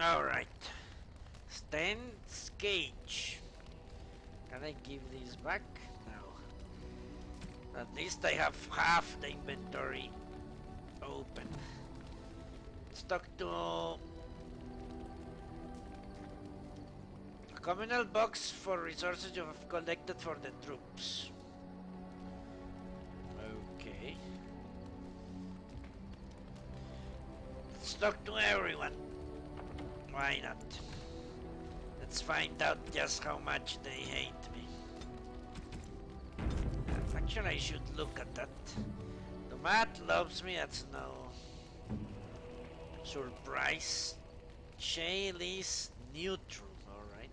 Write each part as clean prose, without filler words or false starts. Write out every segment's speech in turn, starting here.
Alright. Stan's cage. Can I give this back? No. At least I have half the inventory open. Let's talk to a communal box for resources you have collected for the troops. Okay. Let's talk to everyone. Why not? Let's find out just how much they hate me. Actually, I should look at that. The Matt loves me, that's no surprise. Shale is neutral, alright.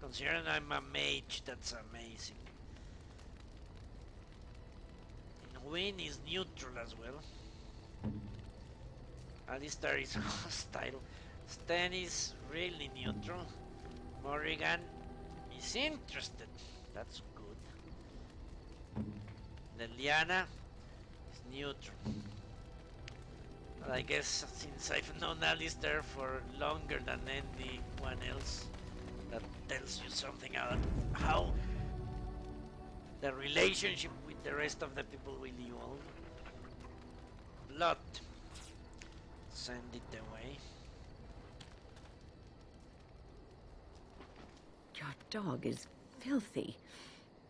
Considering I'm a mage, that's amazing. And Win is neutral as well. Alistair is hostile. Stan is really neutral. Morrigan is interested. That's good. Liliana is neutral. Well, I guess since I've known Alistair for longer than anyone else, that tells you something about how the relationship with the rest of the people will evolve. Blood. Send it away. Your dog is filthy.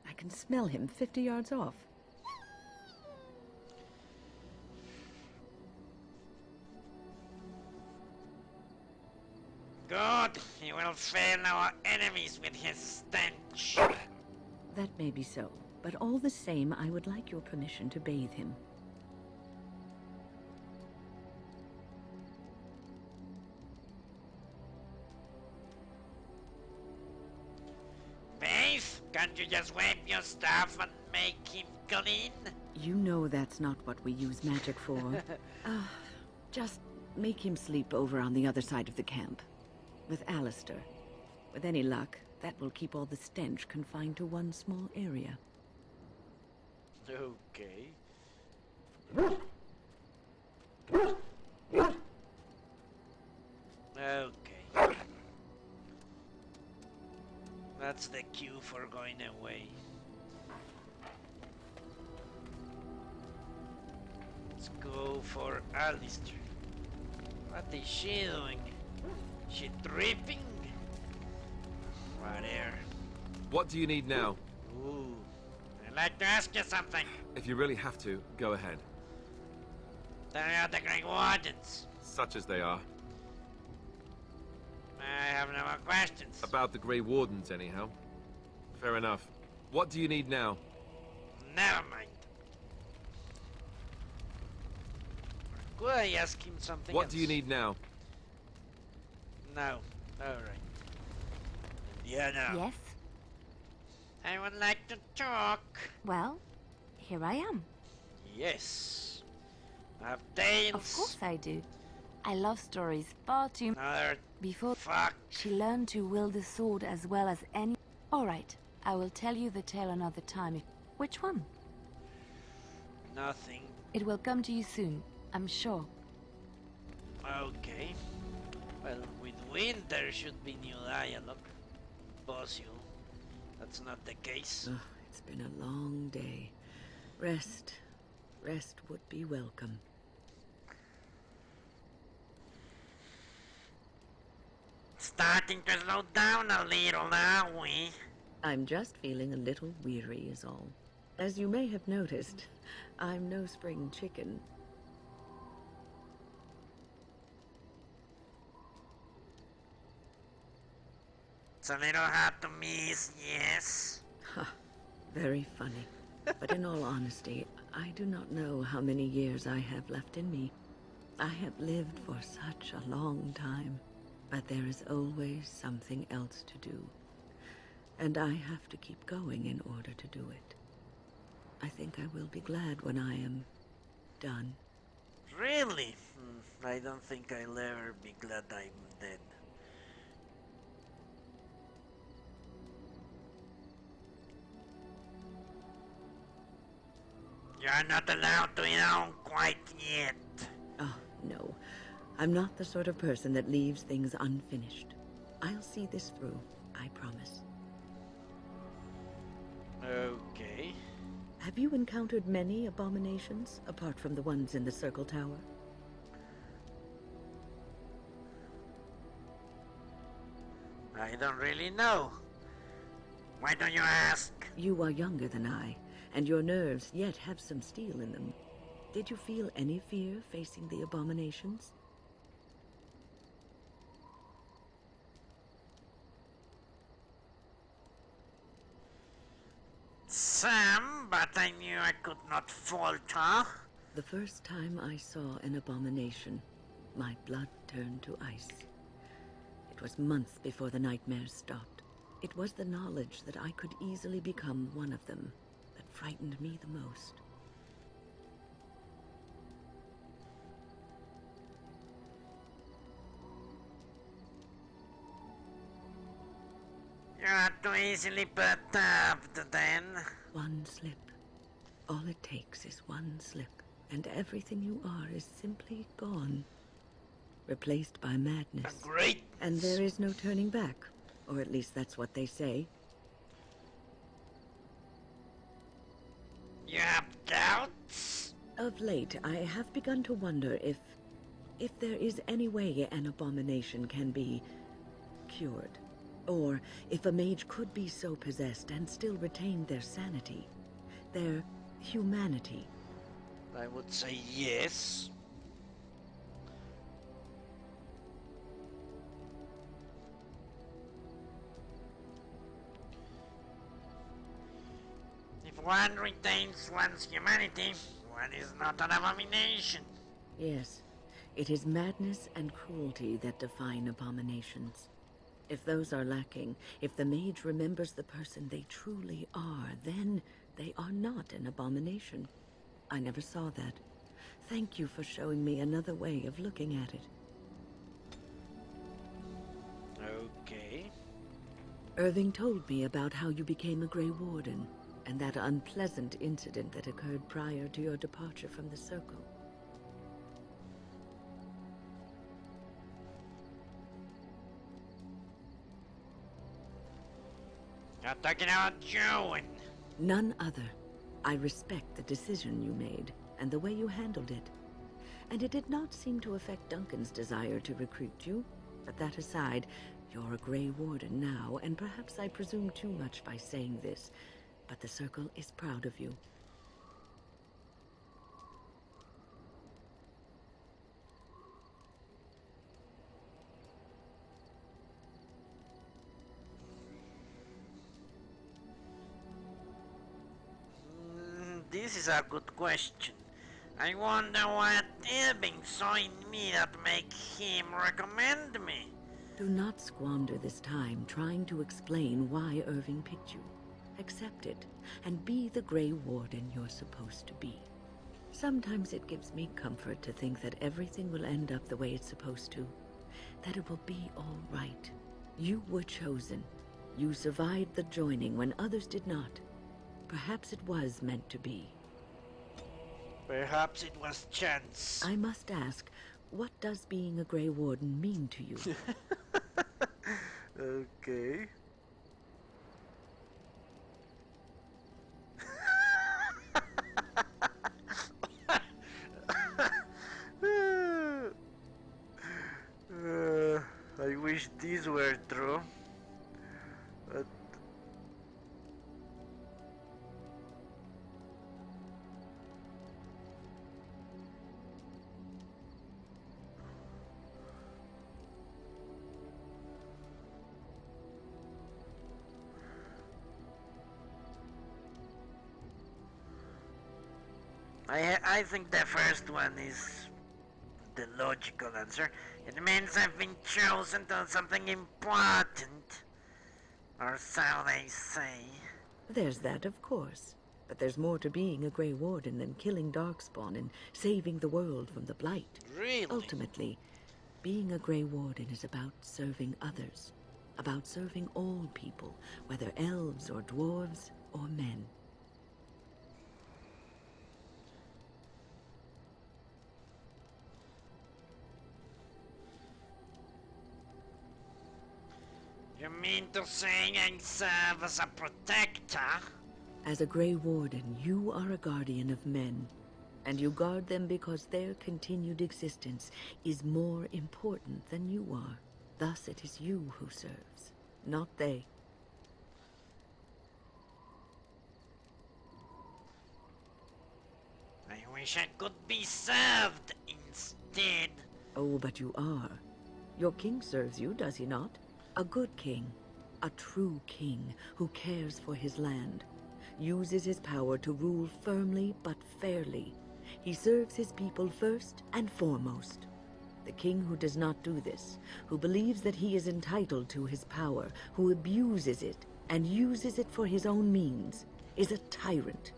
I can smell him 50 yards off. Good! He will fail our enemies with his stench. That may be so, but all the same, I would like your permission to bathe him. Bathe? Can't you just wipe your stuff and make him clean? You know that's not what we use magic for. Just make him sleep over on the other side of the camp. With Alistair. With any luck, that will keep all the stench confined to one small area. Okay. Okay. That's the cue for going away. Let's go for Alistair. What is she doing? She tripping? Whatever. What do you need now? Ooh. I'd like to ask you something. If you really have to, go ahead. Tell me about the Grey Wardens. Such as they are. I have no more questions. About the Grey Wardens, anyhow. Fair enough. What do you need now? Never mind. Could I ask him something What else? do you need now? No. Alright. Yeah, no. Yes? I would like to talk. Well, here I am. Yes. I have tales. Of course I do. I love stories far too much. Another Before fuck. she learned to wield the sword as well as any... Alright, I will tell you the tale another time. Which one? Nothing. It will come to you soon, I'm sure. Okay. Well, with Wind there should be new dialogue. Possible. That's not the case. Oh, it's been a long day. Rest would be welcome. Starting to slow down a little, are we? I'm just feeling a little weary is all. As you may have noticed, I'm no spring chicken. It's a little hard to miss, yes. Ha, very funny. But in all honesty, I do not know how many years I have left in me. I have lived for such a long time, but there is always something else to do. And I have to keep going in order to do it. I think I will be glad when I am done. Really? I don't think I'll ever be glad I'm dead. You're not allowed to eat on quite yet. Oh, no. I'm not the sort of person that leaves things unfinished. I'll see this through, I promise. Okay. Have you encountered many abominations, apart from the ones in the Circle Tower? I don't really know. Why don't you ask? You are younger than I, and your nerves yet have some steel in them. Did you feel any fear facing the abominations? Some, but I knew I could not falter. The first time I saw an abomination, my blood turned to ice. It was months before the nightmares stopped. It was the knowledge that I could easily become one of them that frightened me the most. You are too easily perturbed, then. One slip. All it takes is one slip, and everything you are is simply gone. Replaced by madness. Great. And there is no turning back. Or at least that's what they say. You have doubts? Of late, I have begun to wonder if there is any way an abomination can be cured. Or if a mage could be so possessed and still retain their sanity, their humanity. I would say yes. If one retains one's humanity, one is not an abomination. Yes, it is madness and cruelty that define abominations. If those are lacking, if the mage remembers the person they truly are, then they are not an abomination. I never saw that. Thank you for showing me another way of looking at it. Okay. Irving told me about how you became a Grey Warden, and that unpleasant incident that occurred prior to your departure from the Circle. You're talking about Joan. None other. I respect the decision you made, and the way you handled it. And it did not seem to affect Duncan's desire to recruit you. But that aside, you're a Grey Warden now, and perhaps I presume too much by saying this, but the Circle is proud of you. This is a good question. I wonder what Irving saw in me that make him recommend me. Do not squander this time trying to explain why Irving picked you. Accept it, and be the Grey Warden you're supposed to be. Sometimes it gives me comfort to think that everything will end up the way it's supposed to. That it will be all right. You were chosen. You survived the joining when others did not. Perhaps it was meant to be. Perhaps it was chance. I must ask, what does being a Grey Warden mean to you? Okay. I wish this were true. But I think the first one is the logical answer. It means I've been chosen to do something important. Or so they say. There's that, of course. But there's more to being a Grey Warden than killing Darkspawn and saving the world from the Blight. Really? Ultimately, being a Grey Warden is about serving others. About serving all people, whether elves or dwarves or men. You mean to say I serve as a protector? As a Grey Warden, you are a guardian of men, and you guard them because their continued existence is more important than you are. Thus it is you who serves, not they. I wish I could be served instead. Oh, but you are. Your king serves you, does he not? A good king. A true king who cares for his land. Uses his power to rule firmly but fairly. He serves his people first and foremost. The king who does not do this, who believes that he is entitled to his power, who abuses it and uses it for his own means, is a tyrant.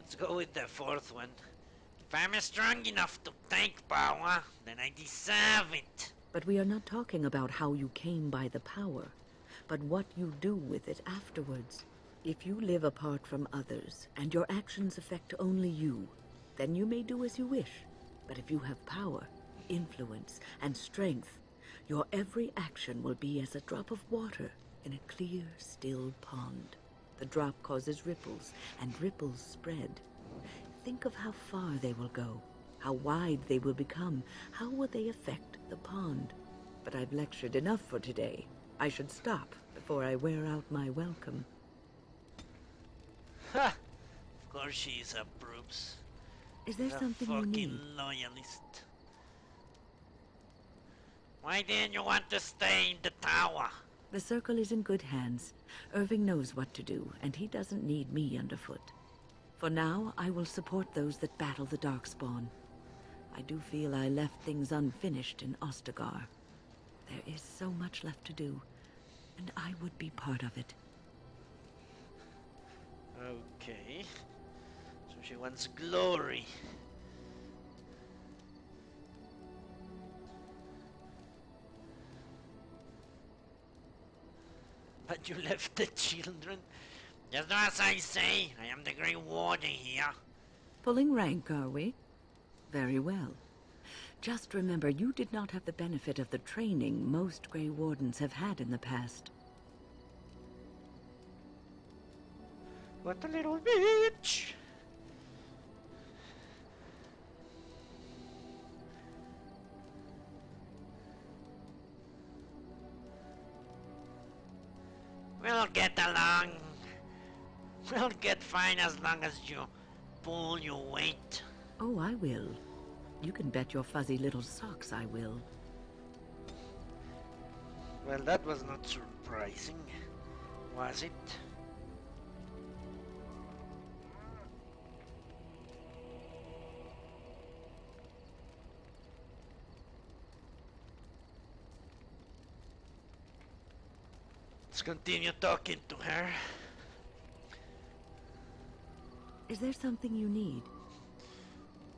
Let's go with the fourth one. If I'm strong enough to take power, then I deserve it. But we are not talking about how you came by the power, but what you do with it afterwards. If you live apart from others, and your actions affect only you, then you may do as you wish. But if you have power, influence, and strength, your every action will be as a drop of water in a clear, still pond. The drop causes ripples, and ripples spread. Think of how far they will go, how wide they will become, how will they affect the pond. But I've lectured enough for today. I should stop before I wear out my welcome. Ha! Of course she approves. Is there A something you fucking need? loyalist. Why didn't you want to stay in the tower? The circle is in good hands. Irving knows what to do, and he doesn't need me underfoot. For now, I will support those that battle the Darkspawn. I do feel I left things unfinished in Ostagar. There is so much left to do, and I would be part of it. Okay. So she wants glory. But you left the children? Just as I say, I am the Grey Warden here. Pulling rank, are we? Very well. Just remember, you did not have the benefit of the training most Grey Wardens have had in the past. What a little bitch! We'll get along. We'll get fine as long as you pull your weight. Oh, I will. You can bet your fuzzy little socks I will. Well, that was not surprising, was it? Let's continue talking to her. Is there something you need?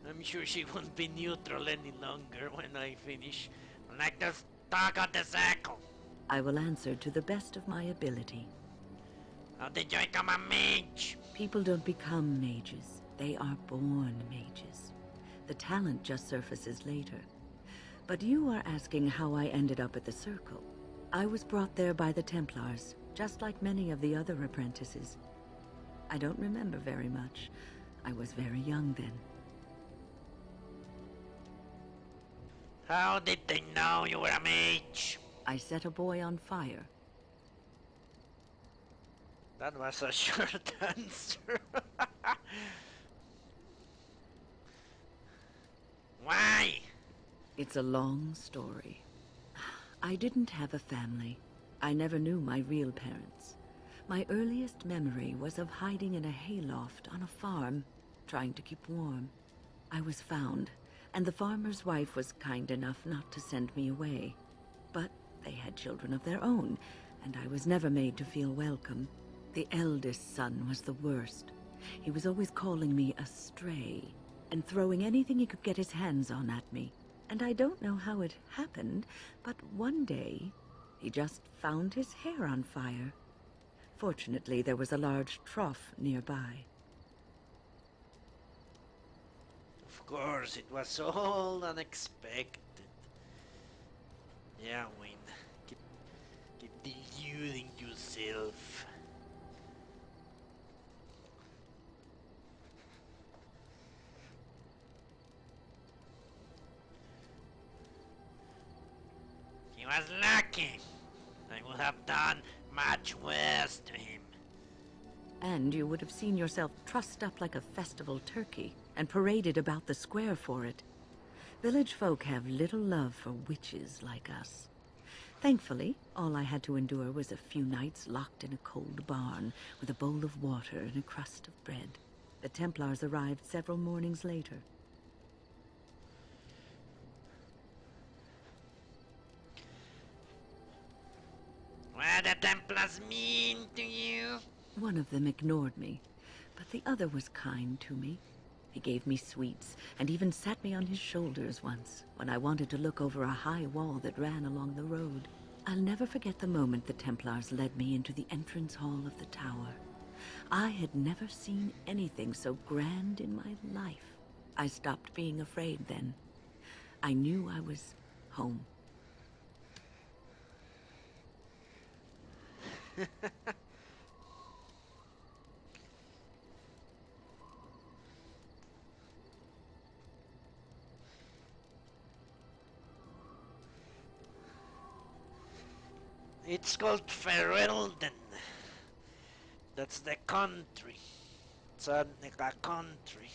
I'm sure she won't be neutral any longer when I finish. Like to talk on the circle. I will answer to the best of my ability. How did you become a mage? People don't become mages. They are born mages. The talent just surfaces later. But you are asking how I ended up at the Circle. I was brought there by the Templars, just like many of the other apprentices. I don't remember very much. I was very young then. How did they know you were a mage? I set a boy on fire. That was a short answer. Why? It's a long story. I didn't have a family. I never knew my real parents. My earliest memory was of hiding in a hayloft on a farm, trying to keep warm. I was found, and the farmer's wife was kind enough not to send me away. But they had children of their own, and I was never made to feel welcome. The eldest son was the worst. He was always calling me a stray, and throwing anything he could get his hands on at me. And I don't know how it happened, but one day, he just found his hair on fire. Fortunately, there was a large trough nearby. Of course, it was all unexpected. Yeah, Wayne. Keep deluding yourself. He was lucky. I would have done much worse to him. And you would have seen yourself trussed up like a festival turkey and paraded about the square for it. Village folk have little love for witches like us. Thankfully, all I had to endure was a few nights locked in a cold barn with a bowl of water and a crust of bread. The Templars arrived several mornings later. What the Templars mean to you? One of them ignored me, but the other was kind to me. He gave me sweets and even sat me on his shoulders once when I wanted to look over a high wall that ran along the road. I'll never forget the moment the Templars led me into the entrance hall of the tower. I had never seen anything so grand in my life. I stopped being afraid then. I knew I was home. It's called Ferelden. That's the country. It's a country.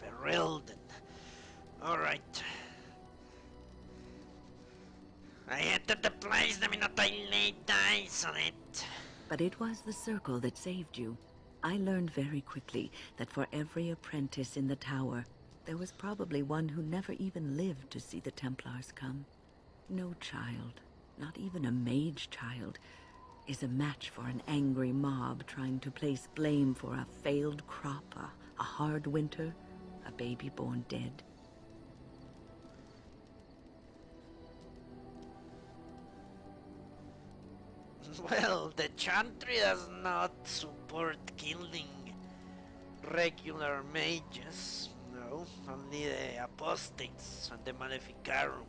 Ferelden. Alright. I entered the place the minute I laid eyes on it. But it was the circle that saved you. I learned very quickly that for every apprentice in the tower, there was probably one who never even lived to see the Templars come. No child, not even a mage child, is a match for an angry mob trying to place blame for a failed crop, a hard winter, a baby born dead. Well, the Chantry does not support killing regular mages. No, only the apostates and the Maleficarum.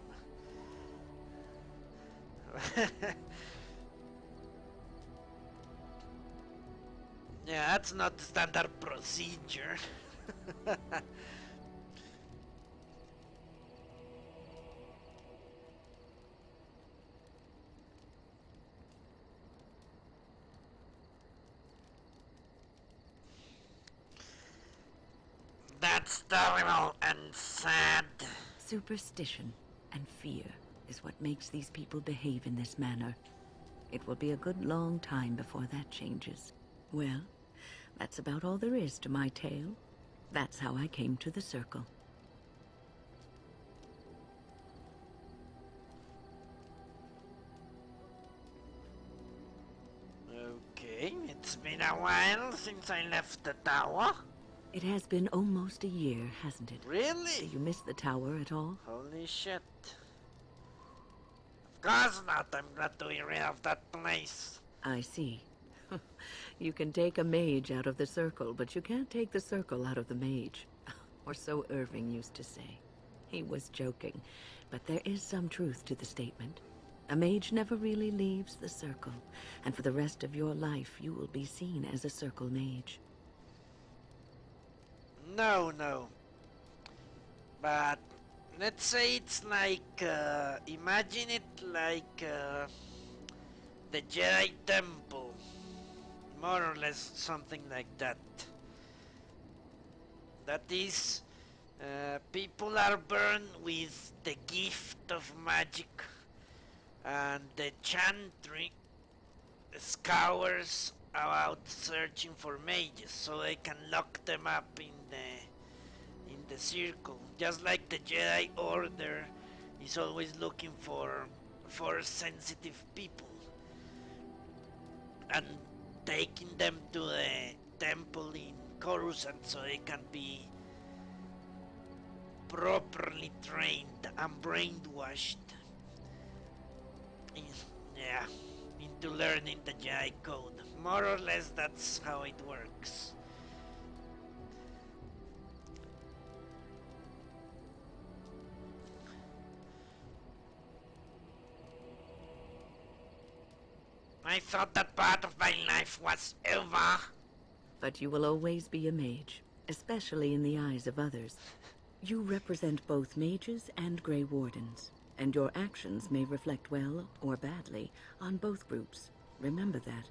Yeah, that's not standard procedure. That's terrible and sad. Superstition and fear is what makes these people behave in this manner. It will be a good long time before that changes. Well, that's about all there is to my tale. That's how I came to the circle. Okay, it's been a while since I left the tower. It has been almost a year, hasn't it? Really? Do you miss the tower at all? Holy shit. Of course not, I'm glad to be rid of that place. I see. You can take a mage out of the circle, but you can't take the circle out of the mage. Or so Irving used to say. He was joking, but there is some truth to the statement. A mage never really leaves the circle, and for the rest of your life you will be seen as a circle mage. No. But let's say it's like, imagine it like the Jedi Temple. More or less something like that. That is, people are burned with the gift of magic, and the Chantry scours about searching for mages so they can lock them up in the circle, just like the Jedi Order is always looking for sensitive people and taking them to the temple in Coruscant so they can be properly trained and brainwashed. Yeah. into learning the Jedi code. More or less, that's how it works. I thought that part of my life was over. But you will always be a mage, especially in the eyes of others. You represent both mages and Grey Wardens, and your actions may reflect well or badly on both groups. Remember that.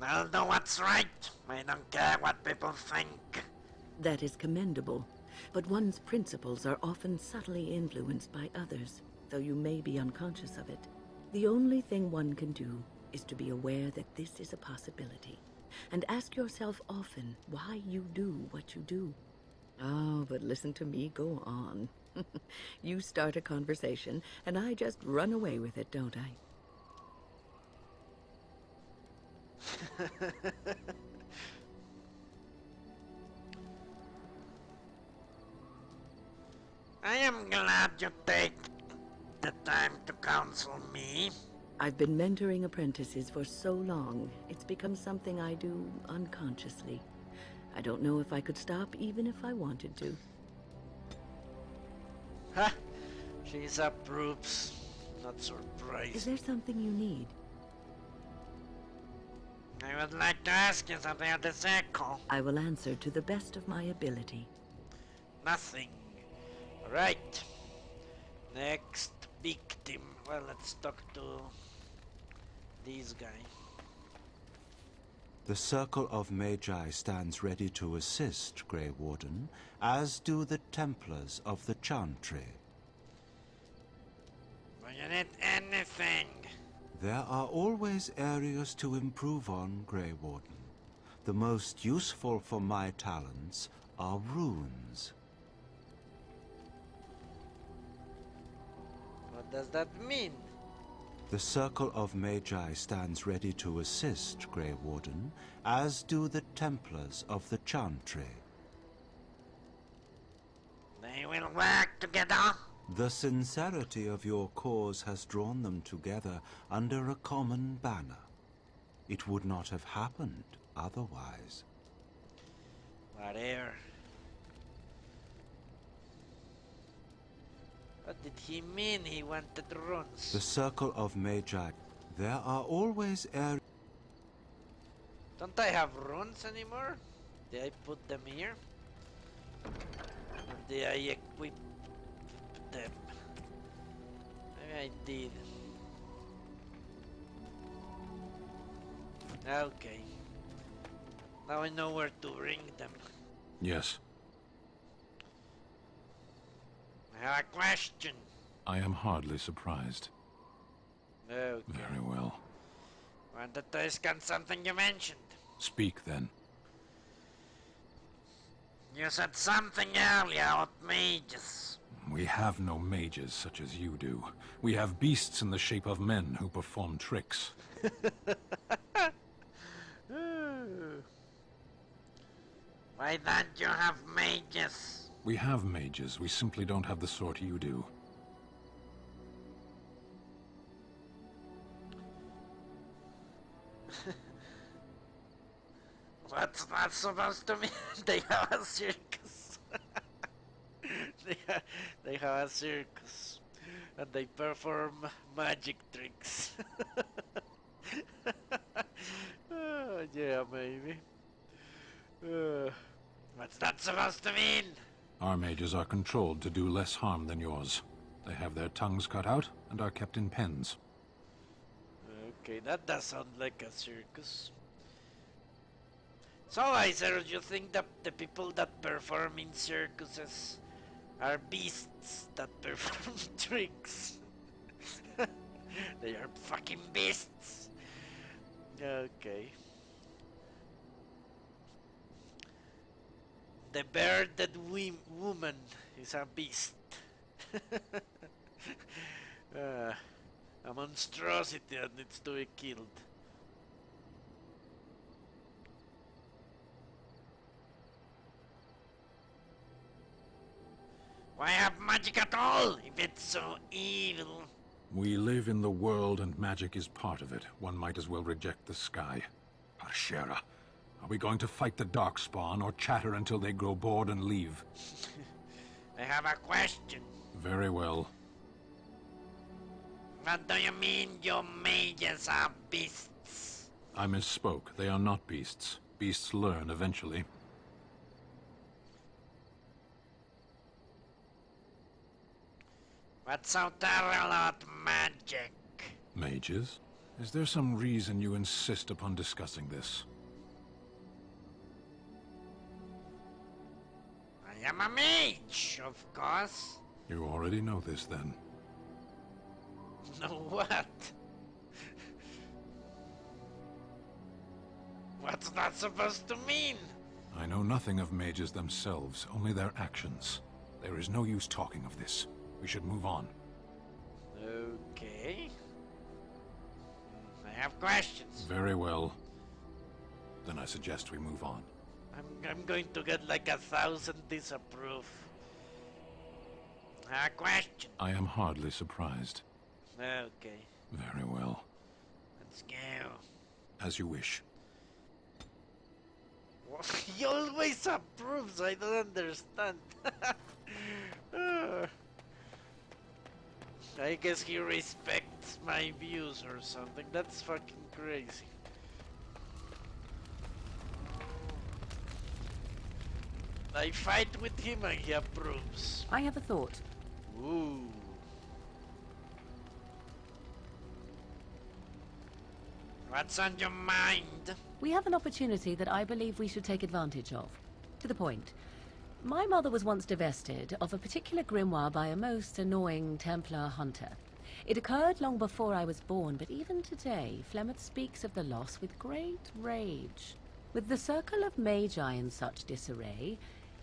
I'll do what's right. I don't care what people think. That is commendable, but one's principles are often subtly influenced by others, though you may be unconscious of it. The only thing one can do is to be aware that this is a possibility, and ask yourself often why you do what you do. Oh, but listen to me go on. You start a conversation, and I just run away with it, don't I? I am glad you take the time to counsel me. I've been mentoring apprentices for so long, it's become something I do unconsciously. I don't know if I could stop even if I wanted to. Ha! She's approves. Not Is surprised. there something you need? I would like to ask you something at the circle. I will answer to the best of my ability. Nothing. Right. Next victim. Well, let's talk to this guy. The Circle of Magi stands ready to assist, Grey Warden, as do the Templars of the Chantry. Do you need anything? There are always areas to improve on, Grey Warden. The most useful for my talents are runes. What does that mean? The Circle of Magi stands ready to assist, Grey Warden, as do the Templars of the Chantry. They will work together. The sincerity of your cause has drawn them together under a common banner. It would not have happened otherwise. Whatever. What did he mean he wanted runes? The Circle of Magi. There are always areas. Don't I have runes anymore? Did I put them here? Or did I equip them? Maybe I did. Okay. Now I know where to bring them. Yes, I have a question. I am hardly surprised. Okay. Very well. Wanted to ask on something you mentioned. Speak then. You said something earlier about mages. We have no mages such as you do. We have beasts in the shape of men who perform tricks. Why don't you have mages? We have mages, we simply don't have the sort you do. What's that supposed to mean? They have a circus. they have a circus. And they perform magic tricks. Yeah, maybe. What's that supposed to mean? Our mages are controlled to do less harm than yours. They have their tongues cut out and are kept in pens. Okay, that does sound like a circus. So, Iser, you think that the people that perform in circuses are beasts that perform tricks? They are fucking beasts. Okay. The bearded woman is a beast. A monstrosity that needs to be killed. Why have magic at all, if it's so evil? We live in the world and magic is part of it. One might as well reject the sky. Arshera, are we going to fight the Darkspawn or chatter until they grow bored and leave? I have a question. Very well. What do you mean your mages are beasts? I misspoke. They are not beasts. Beasts learn eventually. What's so terrible about magic? Mages? Is there some reason you insist upon discussing this? I am a mage, of course. You already know this, then. Know what? What's that supposed to mean? I know nothing of mages themselves, only their actions. There is no use talking of this. We should move on. Okay. I have questions. Very well. Then I suggest we move on. I'm going to get like 1,000 disapprove. A question. I am hardly surprised. Okay. Very well. Let's go. As you wish. He always approves, I don't understand. I guess he respects my views or something. That's fucking crazy. I fight with him and he approves. I have a thought. Ooh. What's on your mind? We have an opportunity that I believe we should take advantage of. To the point. My mother was once divested of a particular grimoire by a most annoying Templar hunter. It occurred long before I was born, but even today, Flemeth speaks of the loss with great rage. With the circle of Magi in such disarray,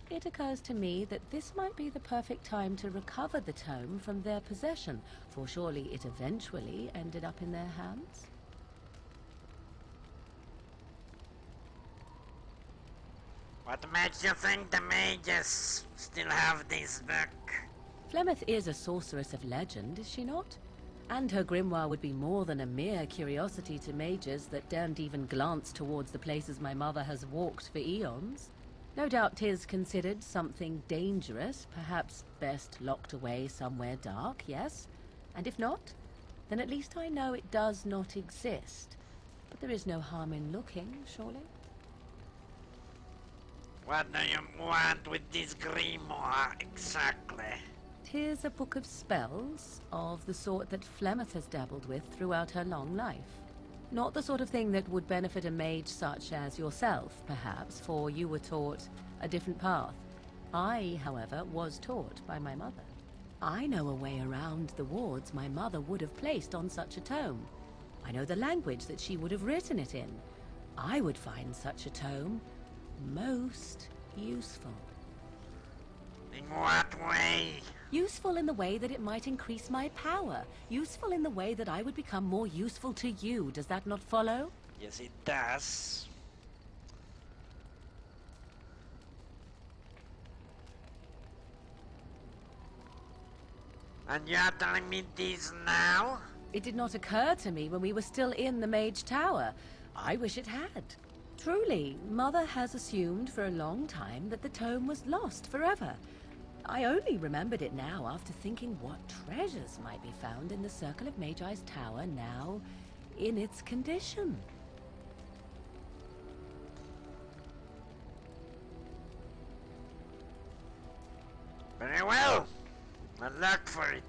it occurs to me that this might be the perfect time to recover the tome from their possession, for surely it eventually ended up in their hands. What makes you think the mages still have this book? Flemeth is a sorceress of legend, is she not? And her grimoire would be more than a mere curiosity to mages that daren't even glance towards the places my mother has walked for eons. No doubt 'tis considered something dangerous, perhaps best locked away somewhere dark, yes? And if not, then at least I know it does not exist. But there is no harm in looking, surely? What do you want with this grimoire exactly? 'Tis a book of spells, of the sort that Flemeth has dabbled with throughout her long life. Not the sort of thing that would benefit a mage such as yourself, perhaps, for you were taught a different path. I, however, was taught by my mother. I know a way around the wards my mother would have placed on such a tome. I know the language that she would have written it in. I would find such a tome most useful. In what way? Useful in the way that it might increase my power. Useful in the way that I would become more useful to you. Does that not follow? Yes, it does. And you're telling me this now? It did not occur to me when we were still in the Mage Tower. I wish it had. Truly, Mother has assumed for a long time that the tome was lost forever. I only remembered it now after thinking what treasures might be found in the Circle of Magi's Tower now in its condition. Very well. I'll look for it.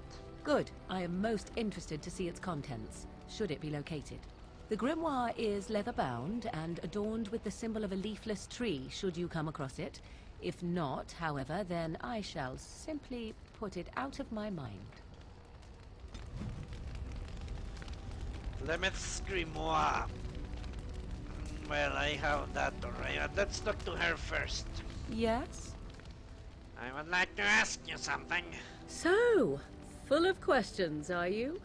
Good. I am most interested to see its contents, should it be located. The grimoire is leather-bound and adorned with the symbol of a leafless tree, should you come across it. If not, however, then I shall simply put it out of my mind. Flemeth's grimoire. Well, I have that already. Let's talk to her first. Yes? I would like to ask you something. So, full of questions, are you?